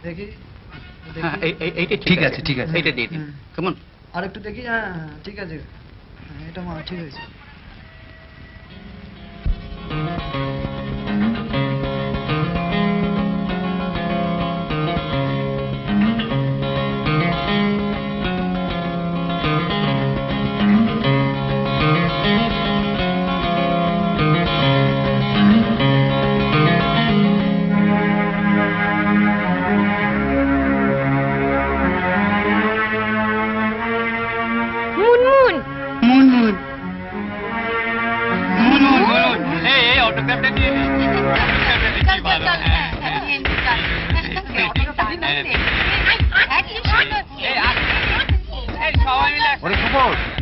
দেখি ঠিক আছে ঠিক আছে, এইটা দিয়ে দিন। কেমন? আর একটু দেখি। হ্যাঁ ঠিক আছে, এটা ঠিক হয়েছে।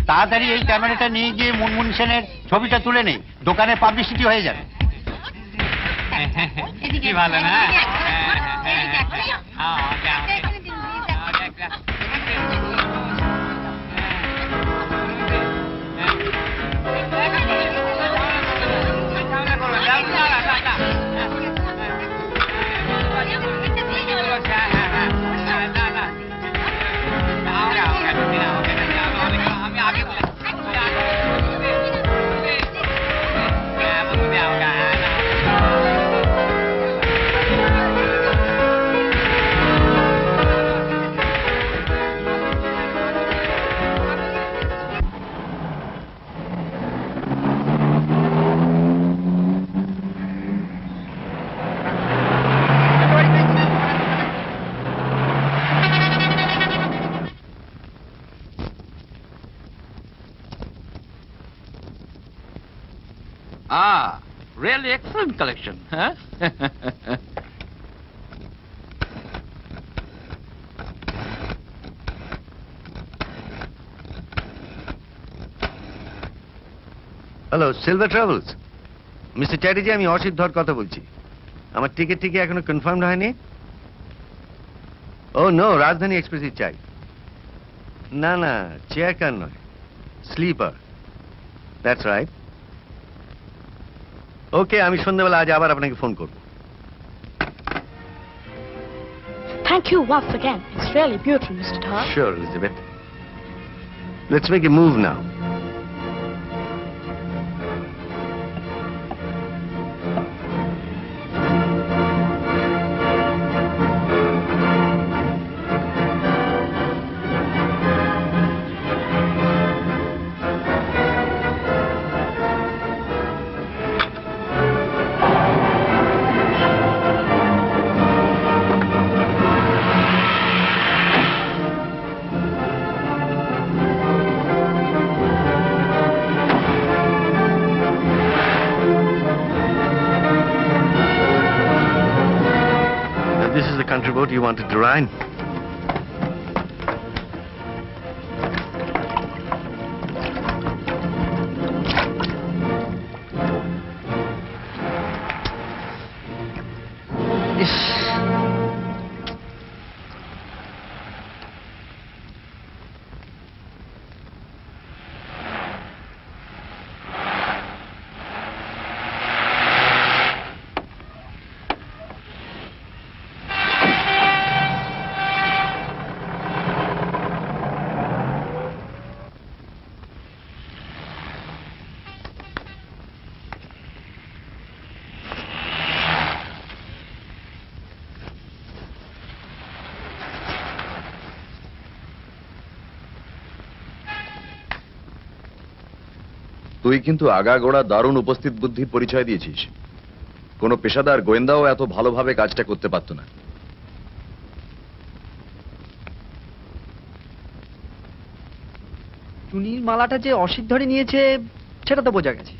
তাড়াতাড়ি এই ক্যামেরাটা নিয়ে গিয়ে মুনমুন সেনের ছবিটা তুলে নেই, দোকানে পাবলিসিটি হয়ে যাবে। কি ভালো না? Really excellent collection, huh? Hello, silver travels. Mister Chatterjee, আমি অসিত ধর কথা বলছি। আমার টিকিট এখনো কনফার্ম হয়নি। ও নো, রাজধানী এক্সপ্রেসই চাই। না না, চেয়ার কার নয়, স্লিপার। That's right. ওকে, আমি সন্ধ্যাবেলা আজ আবার আপনাকে ফোন করব। Thank you once again. It's really beautiful, Mr. Dhar. Sure, Elizabeth. Let's make a move now. Country boat you wanted to ride? তুই কিন্তু আগাগোড়া দারুণ উপস্থিত বুদ্ধির পরিচয় দিয়েছিস। কোনো পেশাদার গোয়েন্দাও এত ভালোভাবে কাজটা করতে পারত না। টুনির মালাটা যে অসিত ধরে নিয়েছে সেটা তো বোঝা গেছে।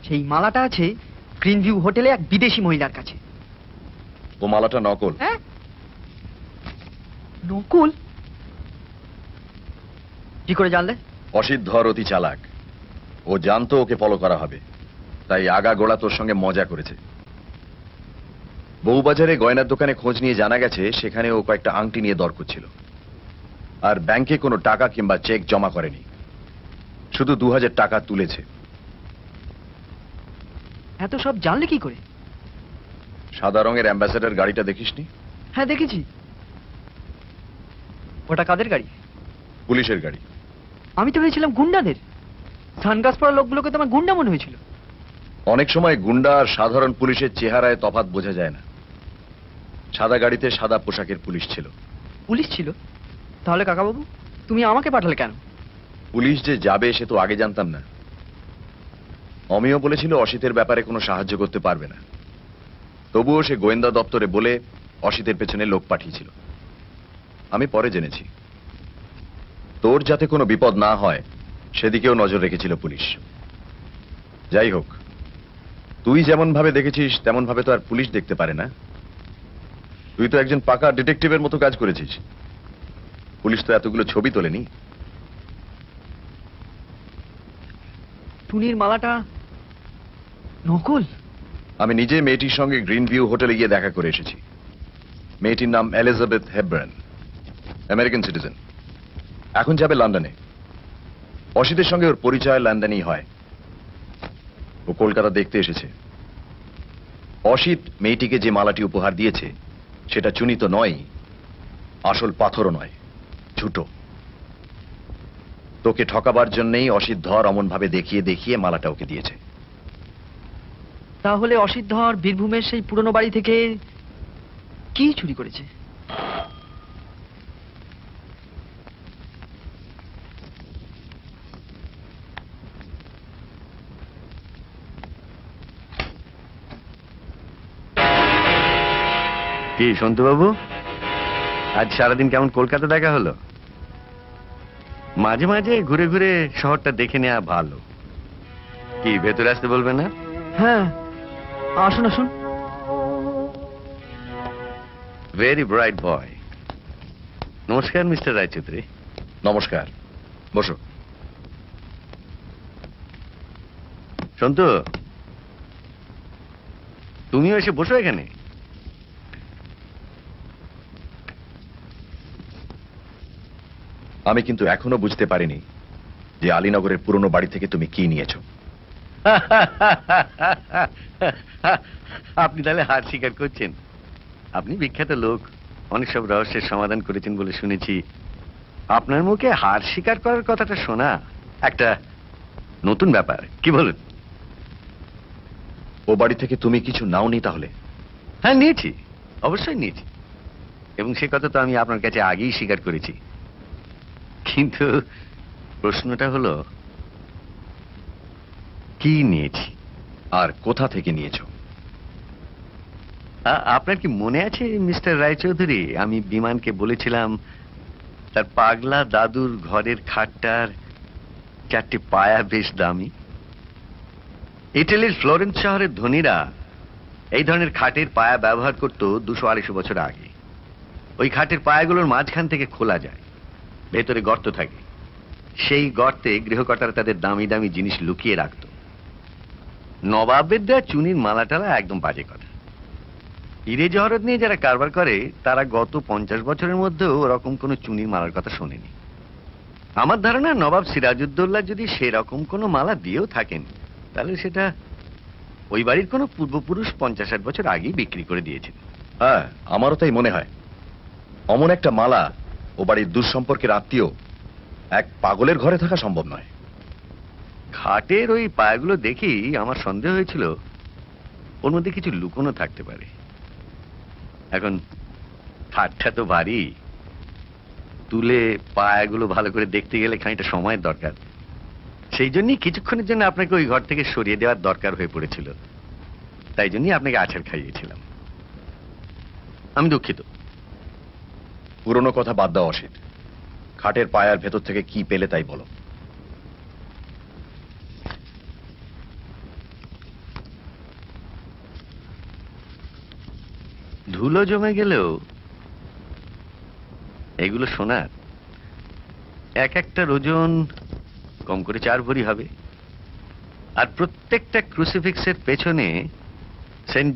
সেই মালাটা আছে গ্রিন ভিউ হোটেলে এক বিদেশি মহিলার কাছে। ও মালাটা নকল। হ্যাঁ, নকল? কি করে জানলে? অসিত ধর অতি চালাক। ও জানতো ওকে ফলো করা হবে, তাই আগাগোড়া তোর সঙ্গে মজা করেছে। বউবাজারে গয়নার দোকানে খোঁজ নিয়ে জানা গেছে সেখানে ও কয়েকটা আংটি নিয়ে দর করছিল, আর ব্যাংকে কোনো টাকা কিংবা চেক জমা করেনি, শুধু 2000 টাকা তুলেছে। এত সব জানলে কি করে? সাদা রঙের অ্যাম্বাসেডর গাড়িটা দেখিসনি? হ্যাঁ দেখেছি। ওটা কাদের গাড়ি? পুলিশের গাড়ি। আমি তো ভেবেছিলাম গুন্ডাদের। সানগ্লাস পরা লোকগুলোকে তো আমার গুন্ডা মনে হয়েছিল। অনেক সময় গুন্ডা আর সাধারণ পুলিশের চেহারায় তফাৎ বোঝা যায় না। সাদা গাড়িতে সাদা পোশাকের পুলিশ ছিল। পুলিশ ছিল? তাহলে কাকাবাবু তুমি আমাকে পাঠালে কেন? পুলিশ যে যাবে সে তো আগে জানতাম না। অমিয় বলেছিল অসিতের ব্যাপারে কোনো সাহায্য করতে পারবে না, তবুও সে গোয়েন্দা দপ্তরে বলে অসিতের পেছনে লোক পাঠিয়েছিল। আমি পরে জেনেছি তোর যাতে কোনো বিপদ না হয় সেদিকেও নজর রেখেছিল পুলিশ। যাই হোক, তুই যেমন ভাবে দেখেছিস তেমন ভাবে তো আর পুলিশ দেখতে পারে না। তুই তো একজন পাকা ডিটেকটিভের মতো কাজ করেছিস। পুলিশ তো এতগুলো ছবি তোলেনি। টুনির মালাটা নকল? আমি নিজে মেয়েটির সঙ্গে গ্রিন ভিউ হোটেলে গিয়ে দেখা করে এসেছি। মেয়েটির নাম এলিজাবেথ হেববার্ন, আমেরিকান সিটিজেন। এখন যাবে লন্ডনে। অসিতের সঙ্গে ওর পরিচয় লন্ডনেই হয়। ও কলকাতা দেখতে এসেছে। অসিত মেয়েটিকে যে মালাটি উপহার দিয়েছে সেটা চুনি তো নয়, আসল পাথরও নয়, ঝুটো। তোকে ঠকাবার জন্যই অসিত ধর অমন ভাবে দেখিয়ে দেখিয়ে মালাটা ওকে দিয়েছে। তাহলে অসিত ধর বীরভূমের সেই পুরনো বাড়ি থেকে কি চুরি করেছে? কি সন্তু বাবু, আজ সারাদিন কেমন কলকাতা দেখা হলো? মাঝে মাঝে ঘুরে ঘুরে শহরটা দেখে নেওয়া ভালো। কি ভেতরে আসতে বলবেন না? হ্যাঁ আসুন আসুন। ভেরি ব্রাইট বয়। নমস্কার মিস্টার রায়চৌধুরী। নমস্কার, বসো। সন্তু, তুমিও এসে বসো এখানে। আমি কিন্তু এখনো বুঝতে পারিনি যে আলীনগরের পুরনো বাড়ি থেকে তুমি কি নিয়েছো। আপনি তাহলে হার স্বীকার করছেন? আপনি বিখ্যাত লোক, অনেক সব রহস্যের সমাধান করেছেন বলে শুনেছি। আপনার মুখে হার স্বীকার করার কথাটা শোনা একটা নতুন ব্যাপার, কি বলুন? ও বাড়ি থেকে তুমি কিছু নাওনি তাহলে? হ্যাঁ নিয়েছি, অবশ্যই নিয়েছি, এবং সে কথা তো আমি আপনার কাছে আগেই স্বীকার করেছি। কিন্তু প্রশ্নটা হলো কি নিয়েছি আর কোথা থেকে নিয়েছো? আপনার কি মনে আছে মিস্টার রায়চৌধুরী, আমি বিমানকে বলেছিলাম তার পাগলা দাদুর ঘরের খাটটার 4টে পায়া বেশ দামি? ইটালির ফ্লোরেন্স শহরের ধনীরা এই ধরনের খাটের পায়া ব্যবহার করত 200-250 বছর আগে। ওই খাটের পায়াগুলোর মাঝখান থেকে খোলা যায়, ভেতরে গর্ত থাকে। সেই গর্তে গৃহকর্তারা তাদের দামি দামি জিনিস লুকিয়ে রাখত। নবাবের দেয়া চুনির মালাটালা একদম বাজে কথা। হিরে জহরত নিয়ে যারা কারবার করে তারা গত 50 বছরের মধ্যেও ওরকম কোনো চুনির মালার কথা শোনেনি। আমার ধারণা নবাব সিরাজউদ্দৌলা যদি সেরকম কোনো মালা দিয়েও থাকেন তাহলে সেটা ওই বাড়ির কোনো পূর্বপুরুষ 50-60 বছর আগেই বিক্রি করে দিয়েছেন। হ্যাঁ, আমারও তাই মনে হয়। অমন একটা মালা ও বাড়ির দুঃসম্পর্কের আত্মীয় এক পাগলের ঘরে থাকা সম্ভব নয়। খাটের ওই পায়াগুলো দেখেই আমার সন্দেহ হয়েছিল ওর মধ্যে কিছু লুকোনো থাকতে পারে। এখন খাটটা তো ভারী, তুলে পায়াগুলো ভালো করে দেখতে গেলে খানিকটা সময়ের দরকার। সেই জন্যই কিছুক্ষণের জন্য আপনাকে ওই ঘর থেকে সরিয়ে দেওয়ার দরকার হয়ে পড়েছিল। তাই জন্যই আপনাকে আছাড় খাইয়েছিলাম। আমি দুঃখিত। পুরনো কথা বাদ দাও অসিত, খাটের পায়ার ভেতর থেকে কি পেলে তাই বলো। ধুলো জমে গেলেও এগুলো সোনার। এক একটার ওজন কম করে 4 ভরি হবে, আর প্রত্যেকটা ক্রুসিফিক্সের পেছনে সেন্ট